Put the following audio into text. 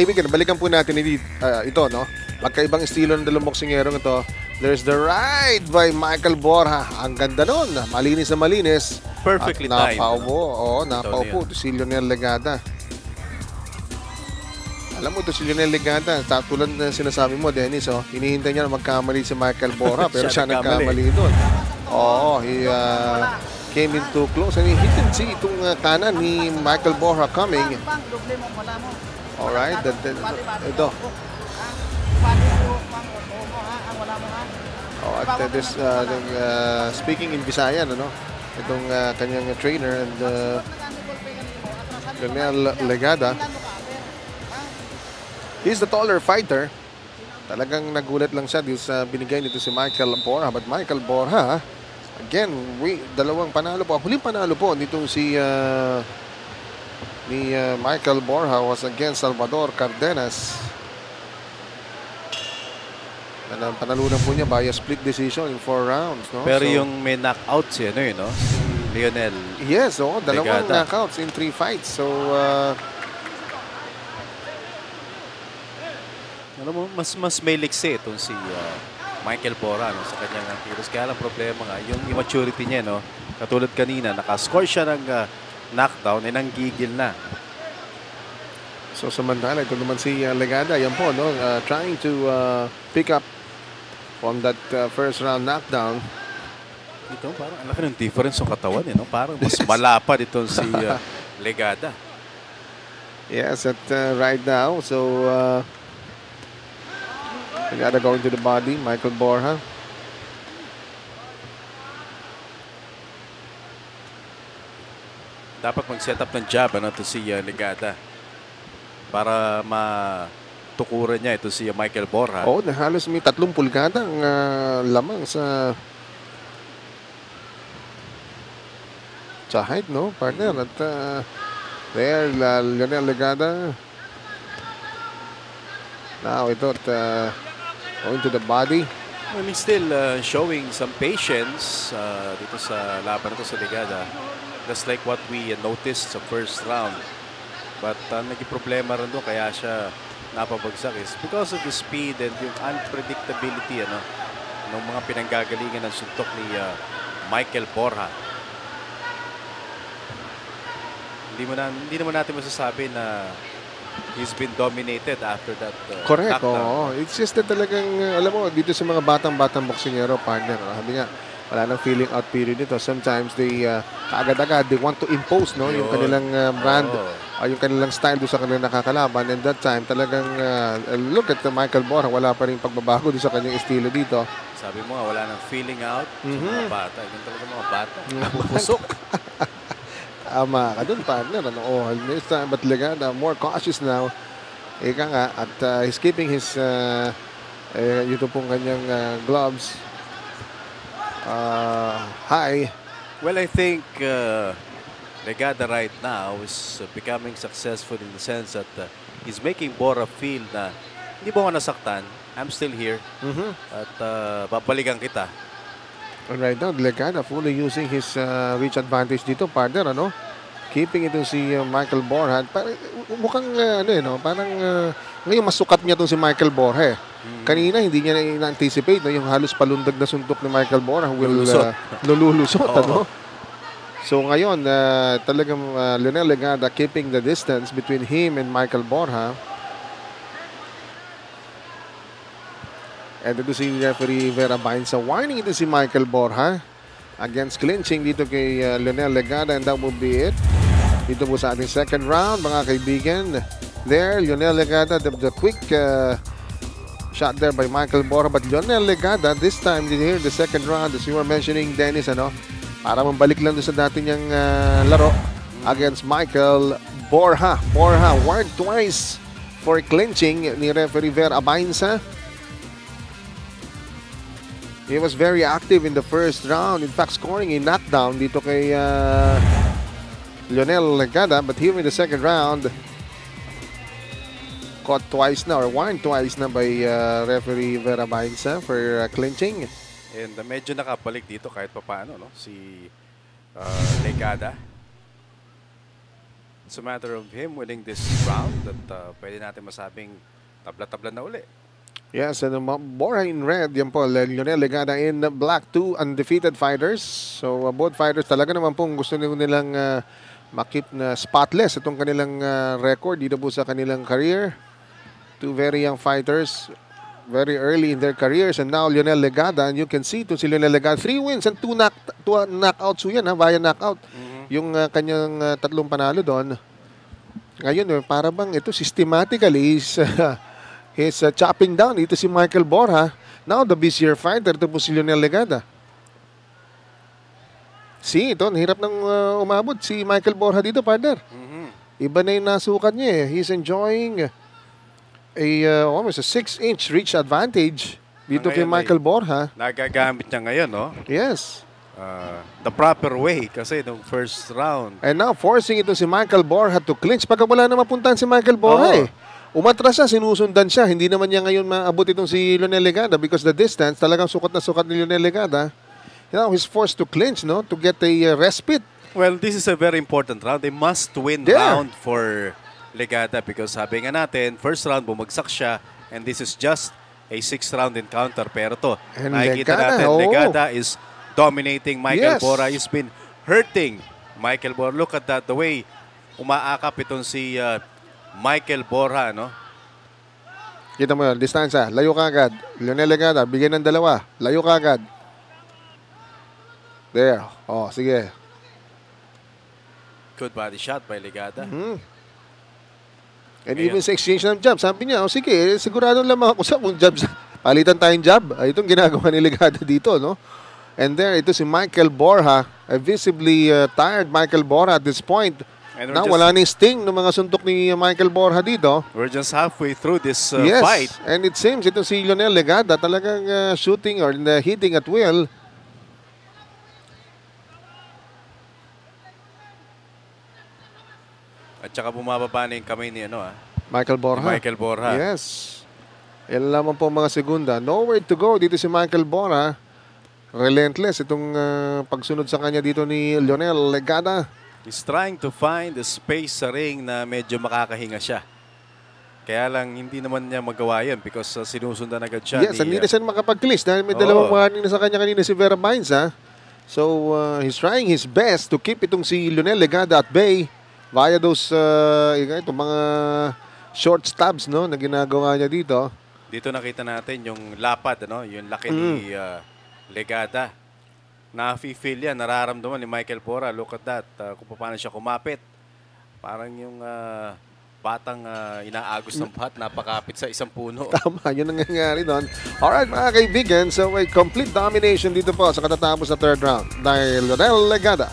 kaibigan, balikan po natin ito, no? Magkaibang estilo ng dalawang boksingerong ito. There's the right by Michael Borja. Ang ganda nun. Malinis na malinis. Perfectly at timed. napaupo. Oo, napaupo. Ito si Lionel Legada. Alam mo ito si Lionel Legada. Tulad na sinasabi mo, Dennis, hinihintay niya na magkamali si Michael Borja. Pero siya nagkamali doon. Oo, he came in too close. And he didn't see itong kanan ni Michael Borja coming. Alright, ito. At this, speaking in Visayan, itong kanyang trainer and Lionel Legada. He's the taller fighter. Talagang nagulat lang siya dito sa binigay nito si Michael Borja. But Michael Borja, again, dalawang panalo po. Huling panalo po nitong si Michael Borja was against Salvador Cardenas. Panalunan po niya by a split decision in 4 rounds. No? Pero yung may knockout siya, no? Lionel. Yes, dalawang Legada. knockouts in 3 fights. So, alam mo, mas may liksi itong si Michael Borja sa kanyang kilos. Kaya lang problema nga, yung immaturity niya, no? Katulad kanina, nakascore siya ng knockdown, nanggigil na. So, samantala, ito naman si Legada. Yan po, no? Trying to pick up from that first round knockdown. Ito, parang ang laki ng difference ng katawan, no? Parang mas malapad itong si Legada. Yes, at right now, so Legada going to the body, Michael Borja. Dapat mag-set up ng jab, ito si Legada. Para matukuran niya ito si Michael Borja. Halos may 3 pulgada ang lamang sa height, no, partner? At there, Lionel Legada. Now ito at going to the body. I mean, still showing some patience dito sa laban ito sa Legada. Just like what we noticed sa first round. But naging problema rin doon kaya siya napabagsak is because of the speed and yung unpredictability ng mga pinanggagalingan ng suntok ni Michael Borja. Hindi naman natin masasabi na he's been dominated after that Correct, knockdown. It's just that talagang, alam mo, dito sa mga batang boksingero, partner, sabi nga, wala nang feeling out period nito. Sometimes they kaagad-agad they want to impose, no, yung kanilang brand, yung kanilang style doon sa kanilang nakakalaban. And that time talagang look at Michael Borja, wala pa rin pagbabago doon sa kanyang estilo dito. Sabi mo nga, wala nang feeling out sa mga bata. Yung talaga mga bata. Napupusok. Tama ka doon, partner. This time, but Legada more cautious now. Ika nga, at he's keeping his ito pong kanyang gloves high. Well, I think Legada right now is becoming successful in the sense that he's making Borja feel na hindi mo ako nasaktan, I'm still here. At babalikan kita. Right now, Legada fully using his reach advantage dito, partner, keeping ito si Michael Borja. Mukhang parang ngayon masukat niya itong si Michael Borja. Kanina hindi niya na-anticipate yung halos palundag na suntok ni Michael Borja will lululusot. So ngayon talagang Lionel Legada keeping the distance between him and Michael Borja. And ito si referee Vera Bainza warning ito si Michael Borja against clinching dito kay Lionel Legada, and that will be it dito po sa ating second round, mga kaibigan. There, Lionel Legada, the quick shot there by Michael Borja, but Lionel Legada this time did here the second round, as you were mentioning, Dennis, para mabalik lang doon sa dati niyang laro against Michael Borja. Borja warned twice for clinching ni referee Vera Bainza. He was very active in the first round. In fact, scoring a knockdown dito kay Lionel Legada. But here in the second round, caught twice na or warned twice na by referee Vera Bainza for clinching. And medyo nakabalik dito kahit papaano, si Legada. It's a matter of him winning this round that pwede natin masabing tabla-tabla na uli. Yes, and Borja in red, yan po, Lionel Legada in black, 2 undefeated fighters. So both fighters talaga naman pong gusto nilang makip na spotless itong kanilang record dito po sa kanilang career. Two very young fighters, very early in their careers, and now Lionel Legada, and you can see to si Lionel Legada, 3 wins and 2 knockouts yan, via knockout. Yung kanyang tatlong panalo doon. Ngayon, para bang ito systematically he's chopping down. Ito si Michael Borja. Now, the busier fighter, ito po si Lionel Legada. Ito, hirap nang umabot si Michael Borja dito, partner. Iba na yung nasukat niya eh. He's enjoying almost a 6-inch reach advantage dito kay Michael Borja. Nagagamit niya ngayon, no? Yes. The proper way kasi nung first round. And now forcing ito si Michael Borja to clinch. Pagka wala na mapuntahan si Michael Borja umatras siya, sinusundan siya. Hindi naman niya ngayon maabot itong si Lionel Legada because the distance, talagang sukat na sukat ni Lionel Legada. Now he's forced to clinch, no? To get a respite. Well, this is a very important round. They must win round for Legada because sabi nga natin, first round bumagsak siya and this is just a 6th round encounter. Pero to, and nakikita natin, Legada is dominating Michael Borja. He's been hurting Michael Borja. Look at that, the way umaakap itong si Michael Borja, no? Kita mo yun, distansya, layo ka agad. Lionel Legada, bigyan ng 2. Layo ka agad. There. Sige. Good body shot by Legada. And even sa exchange ng jab, sabi niya, sige, sigurado lang ako sa kung jab. Palitan tayong jab. Itong ginagawa ni Legada dito, no? And there, ito si Michael Borja, a visibly tired Michael Borja at this point. Now, wala ni sting ng mga suntok ni Michael Borja dito. We're just halfway through this yes, fight. And it seems ito si Lionel Legada talagang shooting or hitting at will. At saka bumababa na yung kamay ni Michael Borja. Michael Borja. Yes. Yan lamang po mga segunda. Nowhere to go dito si Michael Borja. Relentless itong pagsunod sa kanya dito ni Lionel Legada. He's trying to find the space sa ring na medyo makakahinga siya. Kaya lang hindi naman niya magawa yun because sinusundan agad siya. Yes, hindi na siya makapag-clinch dahil may dalawang warning na sa kanya kanina si Vera Bynes. So, he's trying his best to keep itong si Lionel Legada at bay via those itong mga short stabs, no, na ginagawa niya dito. Dito nakita natin yung lapad, yung laki ni Legada. Na-feel yan, nararamdaman ni Michael Borja. Look at that, kung paano siya kumapit. Parang yung batang inaagos ng bat, napakapit sa isang puno. Tama, yun ang nangyayari doon. Alright mga kaibigan, so a complete domination dito po sa katatapos sa third round dahil Lionel Legada.